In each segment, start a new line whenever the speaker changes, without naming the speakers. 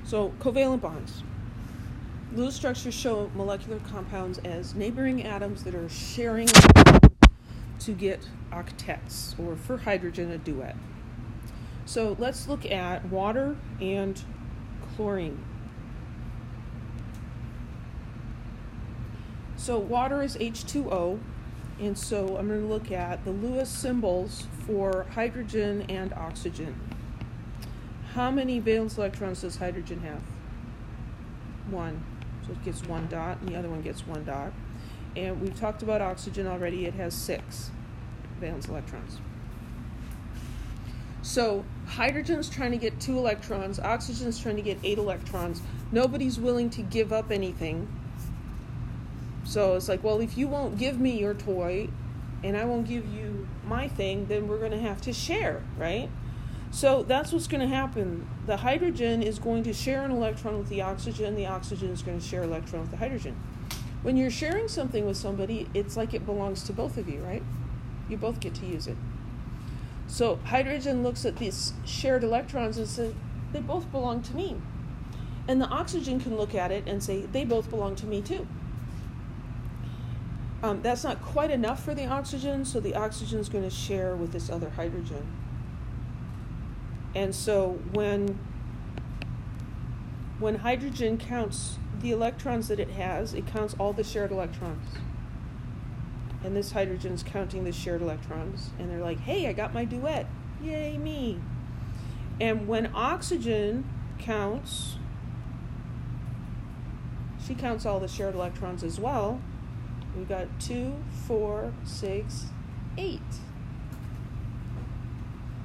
So covalent bonds. Those structures show molecular compounds as neighboring atoms that are sharing to get octets, or for hydrogen, a duet. So let's look at water and chlorine. So water is H2O, and so I'm going to look at the Lewis symbols for hydrogen and oxygen. How many valence electrons does hydrogen have? 1. So it gets 1 dot, and the other one gets 1 dot. And we've talked about oxygen already. It has 6 valence electrons. So hydrogen's trying to get 2 electrons. Oxygen's trying to get 8 electrons. Nobody's willing to give up anything. So it's like, well, if you won't give me your toy and I won't give you my thing, then we're going to have to share, right? So that's what's going to happen. The hydrogen is going to share an electron with the oxygen is going to share an electron with the hydrogen. When you're sharing something with somebody, it's like it belongs to both of you, right? You both get to use it. So hydrogen looks at these shared electrons and says, they both belong to me. And the oxygen can look at it and say, they both belong to me too. That's not quite enough for the oxygen, so the oxygen is going to share with this other hydrogen. And so when hydrogen counts the electrons that it has, it counts all the shared electrons. And this hydrogen's counting the shared electrons. And they're like, hey, I got my duet. Yay, me. And when oxygen counts, she counts all the shared electrons as well. We've got 2, 4, 6, 8.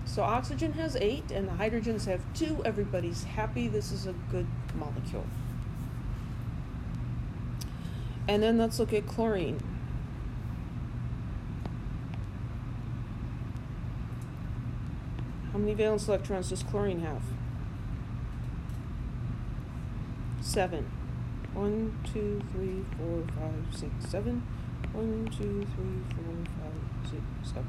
So oxygen has 8 and the hydrogens have 2. Everybody's happy. This is a good molecule. And then let's look at chlorine. How many valence electrons does chlorine have? 7. 1, 2, 3, 4, 5, 6, 7. 1, 2, 3, 4, 5, 6, 7.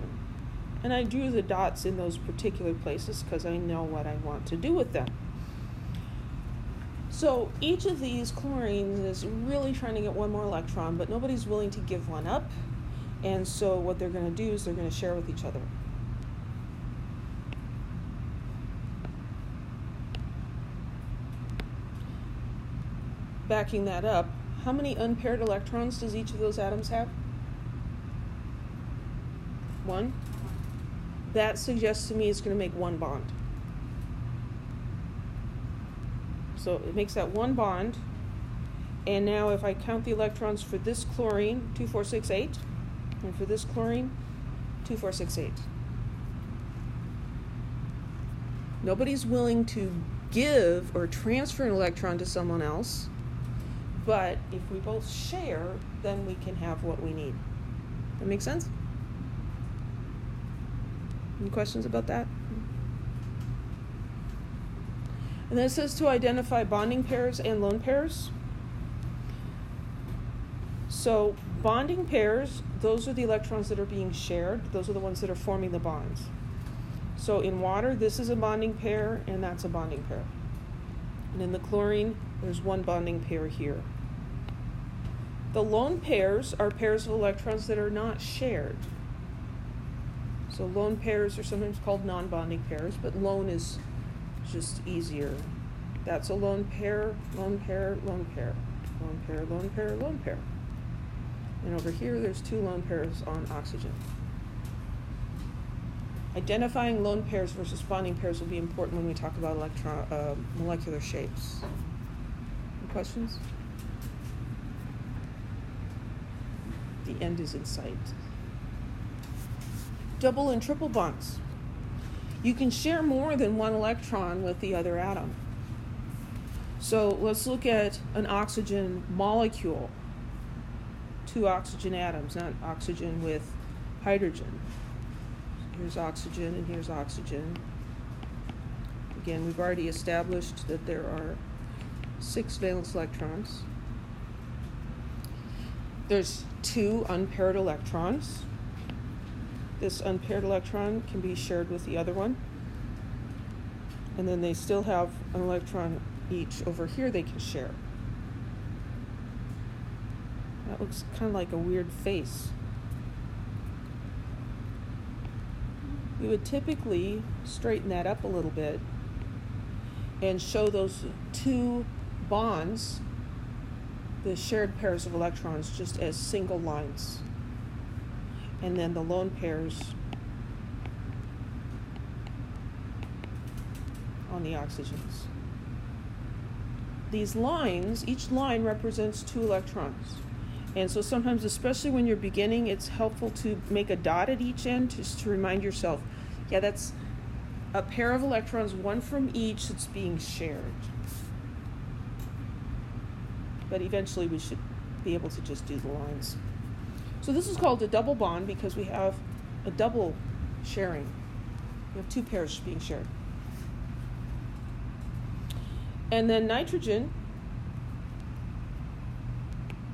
And I drew the dots in those particular places because I know what I want to do with them. So each of these chlorines is really trying to get one more electron, but nobody's willing to give one up. And so what they're going to do is they're going to share with each other. Backing that up, how many unpaired electrons does each of those atoms have? 1. That suggests to me it's going to make 1 bond. So it makes that 1 bond. And now if I count the electrons for this chlorine, 2, 4, 6, 8. And for this chlorine, 2, 4, 6, 8. Nobody's willing to give or transfer an electron to someone else. But if we both share, then we can have what we need. That make sense? Any questions about that? And then it says to identify bonding pairs and lone pairs. So bonding pairs, those are the electrons that are being shared. Those are the ones that are forming the bonds. So in water, this is a bonding pair, and that's a bonding pair. And in the chlorine, there's 1 bonding pair here. The lone pairs are pairs of electrons that are not shared. So lone pairs are sometimes called non-bonding pairs, but lone is just easier. That's a lone pair, lone pair, lone pair, lone pair, lone pair, lone pair. And over here, there's 2 lone pairs on oxygen. Identifying lone pairs versus bonding pairs will be important when we talk about molecular shapes. Any questions? The end is in sight. Double and triple bonds. You can share more than 1 electron with the other atom. So let's look at an oxygen molecule. 2 oxygen atoms, not oxygen with hydrogen. Here's oxygen and here's oxygen. Again, we've already established that there are 6 valence electrons. There's 2 unpaired electrons. This unpaired electron can be shared with the other one. And then they still have an electron each. Over here they can share. That looks kind of like a weird face. We would typically straighten that up a little bit and show those two bonds, the shared pairs of electrons, just as single lines. And then the lone pairs on the oxygens. These lines, each line represents 2 electrons. And so sometimes, especially when you're beginning, it's helpful to make a dot at each end just to remind yourself, yeah, that's a pair of electrons, one from each, that's being shared. But eventually we should be able to just do the lines. So this is called a double bond because we have a double sharing. We have 2 pairs being shared. And then nitrogen,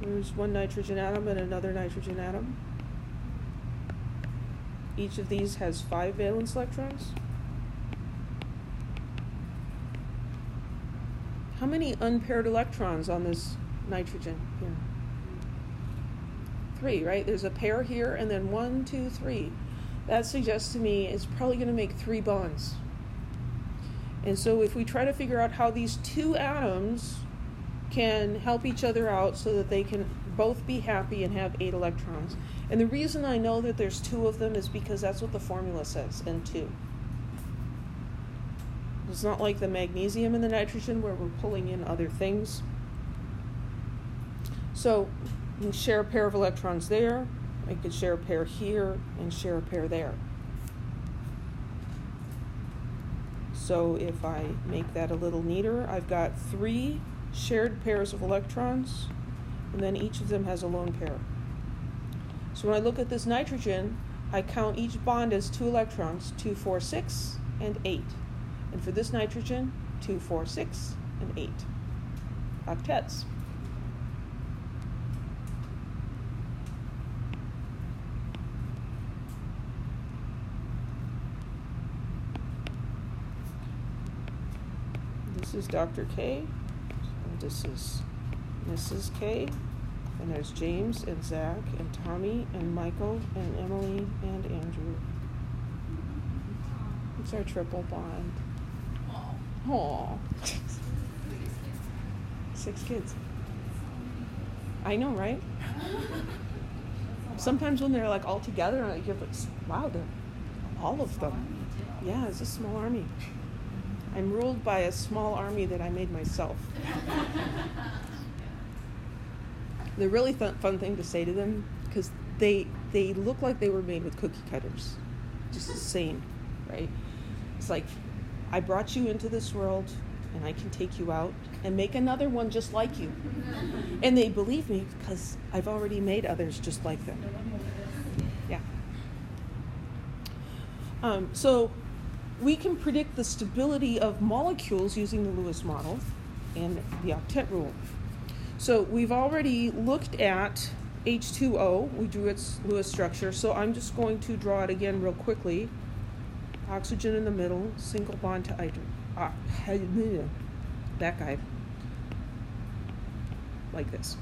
there's one nitrogen atom and another nitrogen atom. Each of these has 5 valence electrons. How many unpaired electrons on this nitrogen here? 3, right? There's a pair here and then 1, 2, 3. That suggests to me it's probably going to make 3 bonds. And so if we try to figure out how these 2 atoms can help each other out so that they can both be happy and have 8 electrons. And the reason I know that there's 2 of them is because that's what the formula says, N2. It's not like the magnesium and the nitrogen where we're pulling in other things. So you can share a pair of electrons there. I could share a pair here and share a pair there. So if I make that a little neater, I've got 3 shared pairs of electrons, and then each of them has a lone pair. So when I look at this nitrogen, I count each bond as 2 electrons, 2, 4, 6, and 8. And for this nitrogen, 2, 4, 6, and 8. Octets. This is Dr. K, and this is Mrs. K, and there's James and Zach and Tommy and Michael and Emily and Andrew. It's our triple bond. Aww. 6 kids. I know, right? Sometimes when they're like all together, I give it, wow, they're all of them. Yeah, it's a small army. I'm ruled by a small army that I made myself. The really fun thing to say to them, because they look like they were made with cookie cutters, just the same, right? It's like, I brought you into this world, and I can take you out and make another one just like you. And they believe me because I've already made others just like them. Yeah. So we can predict the stability of molecules using the Lewis model and the octet rule. So we've already looked at H2O. We drew its Lewis structure. So I'm just going to draw it again real quickly. Oxygen in the middle, single bond to hydrogen. That guy. Like this.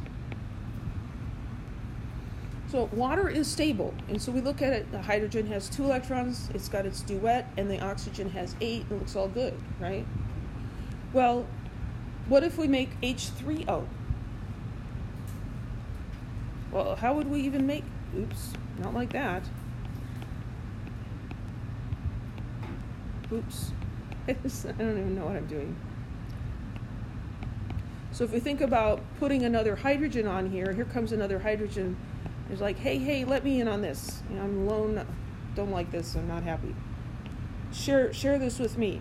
So water is stable, and so we look at it, the hydrogen has 2 electrons, it's got its duet, and the oxygen has 8, it looks all good, right? Well, what if we make H3O? Well, how would we even make, oops, not like that. Oops, I don't even know what I'm doing. So if we think about putting another hydrogen on here comes another hydrogen. It's like, hey, let me in on this. You know, I'm alone, don't like this, I'm not happy. Share this with me.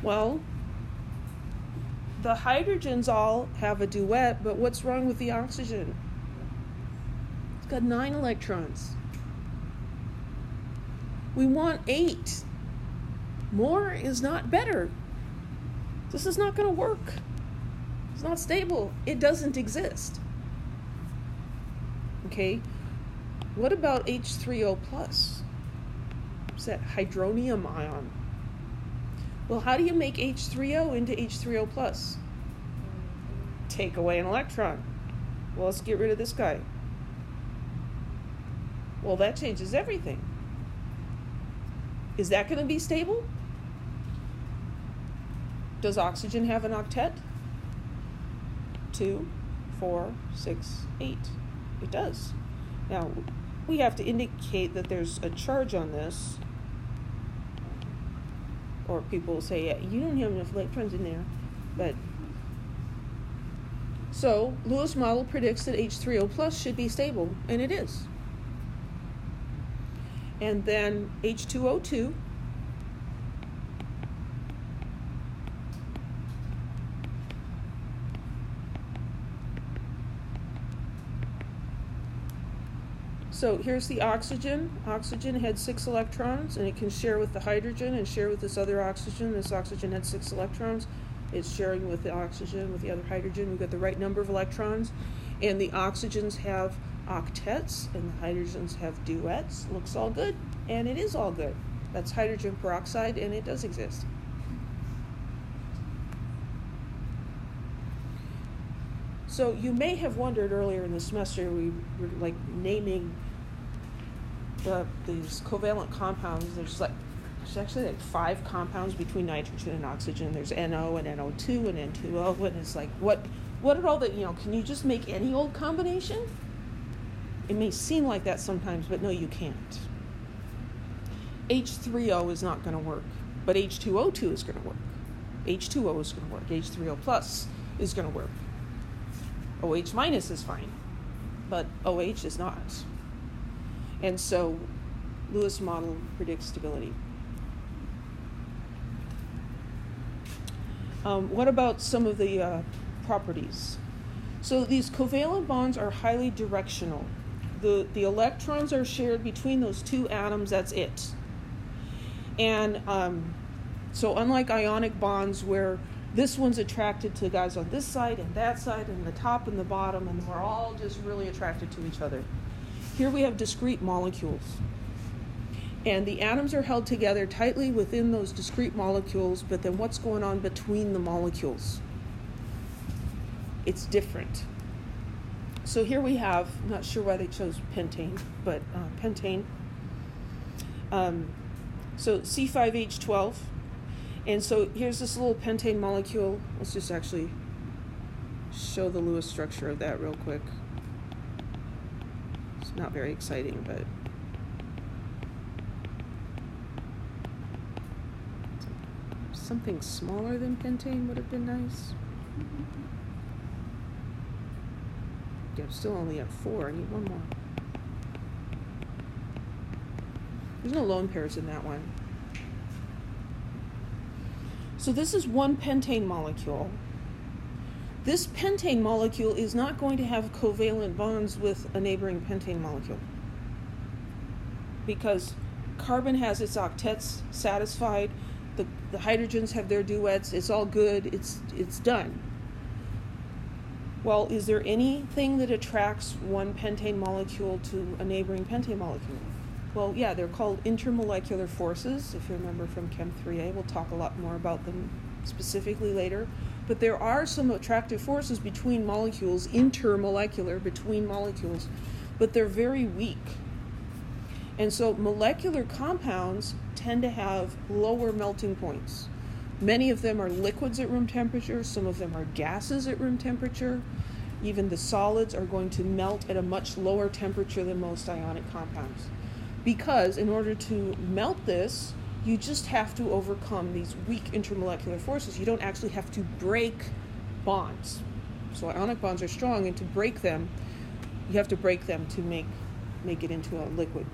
Well, the hydrogens all have a duet, but what's wrong with the oxygen? It's got 9 electrons. We want 8. More is not better. This is not going to work. It's not stable. It doesn't exist. Okay? What about H3O+? It's that hydronium ion. Well, how do you make H3O into H3O plus? Take away an electron. Well, let's get rid of this guy. Well, that changes everything. Is that going to be stable? Does oxygen have an octet? 2, 4, 6, 8. It does. Now, we have to indicate that there's a charge on this. Or people will say, yeah, you don't have enough electrons in there. But so Lewis model predicts that H3O plus should be stable, and it is. And then H2O2 So here's the oxygen. Oxygen had 6 electrons, and it can share with the hydrogen and share with this other oxygen. This oxygen had 6 electrons. It's sharing with the oxygen, with the other hydrogen. We've got the right number of electrons. And the oxygens have octets, and the hydrogens have duets. Looks all good, and it is all good. That's hydrogen peroxide, and it does exist. So you may have wondered earlier in the semester, we were like naming these covalent compounds. There's actually like 5 compounds between nitrogen and oxygen. There's NO and NO2 and N2O, and it's like, what are all the, can you just make any old combination? It may seem like that sometimes, but no, you can't. H3O is not going to work, but H2O2 is going to work. H2O is going to work. H3O plus is going to work. OH minus is fine, but OH is not. And so Lewis model predicts stability. What about some of the properties? So these covalent bonds are highly directional. The electrons are shared between those 2 atoms, that's it. And so unlike ionic bonds where this one's attracted to guys on this side and that side and the top and the bottom, and we're all just really attracted to each other. Here we have discrete molecules. And the atoms are held together tightly within those discrete molecules, but then what's going on between the molecules? It's different. So here we have, I'm not sure why they chose pentane, but pentane. So C5H12. And so here's this little pentane molecule. Let's just actually show the Lewis structure of that real quick. It's not very exciting, but something smaller than pentane would have been nice. Yeah, I'm still only at 4. I need one more. There's no lone pairs in that one. So this is one pentane molecule. This pentane molecule is not going to have covalent bonds with a neighboring pentane molecule because carbon has its octets satisfied, the hydrogens have their duets, it's all good, it's done. Well, is there anything that attracts one pentane molecule to a neighboring pentane molecule? Well, yeah, they're called intermolecular forces. If you remember from Chem 3A, we'll talk a lot more about them specifically later. But there are some attractive forces between molecules, intermolecular, between molecules, but they're very weak. And so molecular compounds tend to have lower melting points. Many of them are liquids at room temperature. Some of them are gases at room temperature. Even the solids are going to melt at a much lower temperature than most ionic compounds. Because in order to melt this, you just have to overcome these weak intermolecular forces. You don't actually have to break bonds. So ionic bonds are strong, and to break them, you have to break them to make it into a liquid.